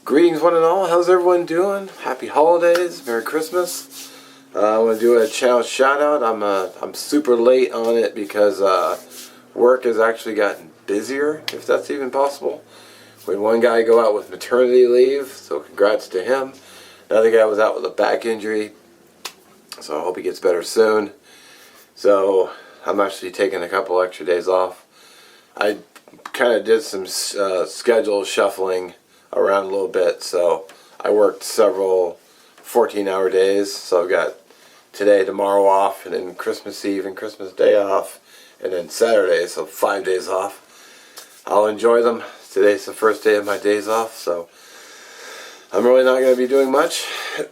Greetings one and all, how's everyone doing? Happy holidays, Merry Christmas. I want to do a channel shout out. I'm super late on it because work has actually gotten busier, if that's even possible. We had one guy go out with maternity leave, so congrats to him. Another guy was out with a back injury, so I hope he gets better soon. So I'm actually taking a couple extra days off. I kind of did some schedule shuffling around a little bit, so I worked several 14-hour days, so I've got today, tomorrow off, and then Christmas Eve and Christmas Day off, and then Saturday, so 5 days off. I'll enjoy them. Today's the first day of my days off, so I'm really not going to be doing much.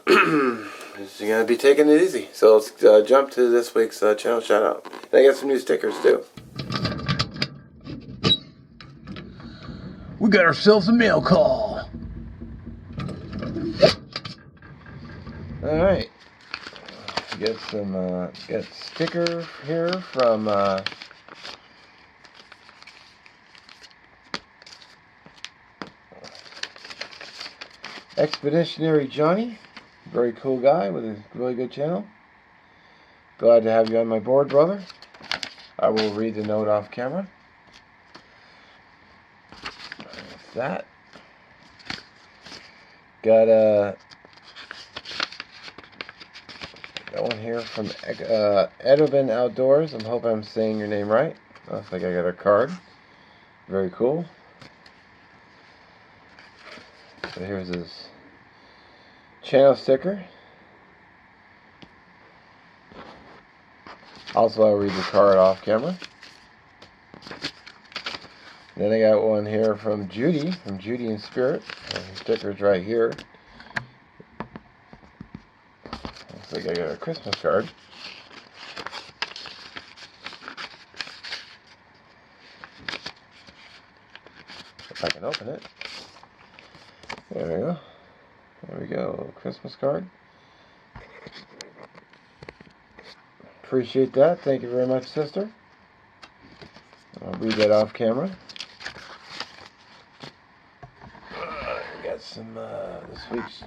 Just going to be taking it easy. So let's jump to this week's channel shout out. And I got some new stickers too. We got ourselves a mail call. Alright. Get some got a sticker here from Expeditionary Johnny. Very cool guy with a really good channel. Glad to have you on my board, brother. I will read the note off camera. That got one here from Erobin Outdoors. I hope I'm saying your name right. Looks like I got a card. Very cool. So here's his channel sticker. Also, I'll read the card off camera. Then I got one here from Judy, from Judy&Spirit. The sticker's right here. Looks like I got a Christmas card. If I can open it. There we go. There we go, a little Christmas card. Appreciate that. Thank you very much, sister. I'll read that off camera. Got some this week's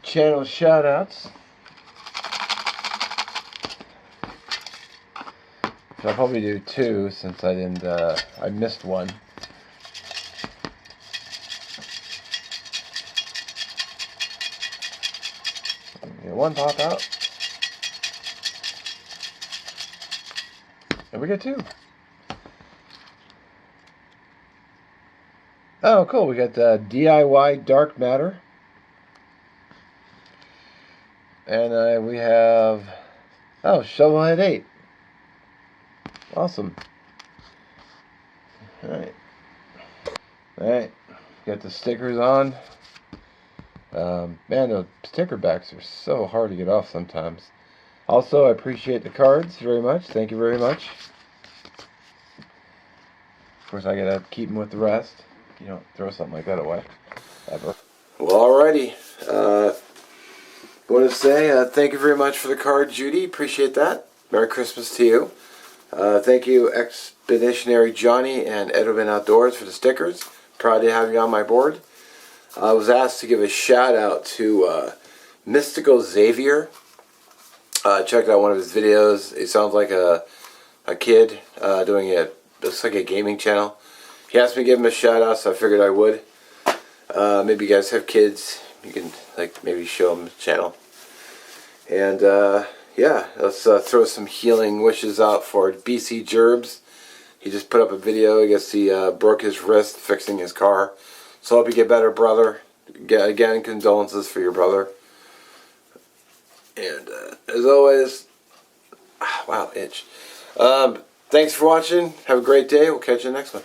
channel shout outs. So I'll probably do two since I didn't I missed one. Get one pop out. And we get two. Oh, cool. We got the DIY Dark Matter. And we have, oh, Shovelhead 8. Awesome. Alright. Alright. Got the stickers on. Man, the sticker backs are so hard to get off sometimes. Also, I appreciate the cards very much. Thank you very much. Of course, I gotta keep them with the rest. You don't throw something like that away, ever. Well, alrighty. I want to say thank you very much for the card, Judy. Appreciate that. Merry Christmas to you. Thank you, Expeditionary Johnny and Erobin Outdoors, for the stickers. Proud to have you on my board. I was asked to give a shout out to Mystical Zavier. Checked out one of his videos. He sounds like a kid doing it. Looks like a gaming channel. He asked me to give him a shout out, so I figured I would. Maybe you guys have kids. You can maybe show them the channel. And yeah, let's throw some healing wishes out for BC Jerbs. He just put up a video. I guess he broke his wrist fixing his car. So hope you get better, brother. Again, condolences for your brother. And as always, wow, itch. Thanks for watching. Have a great day. We'll catch you next one.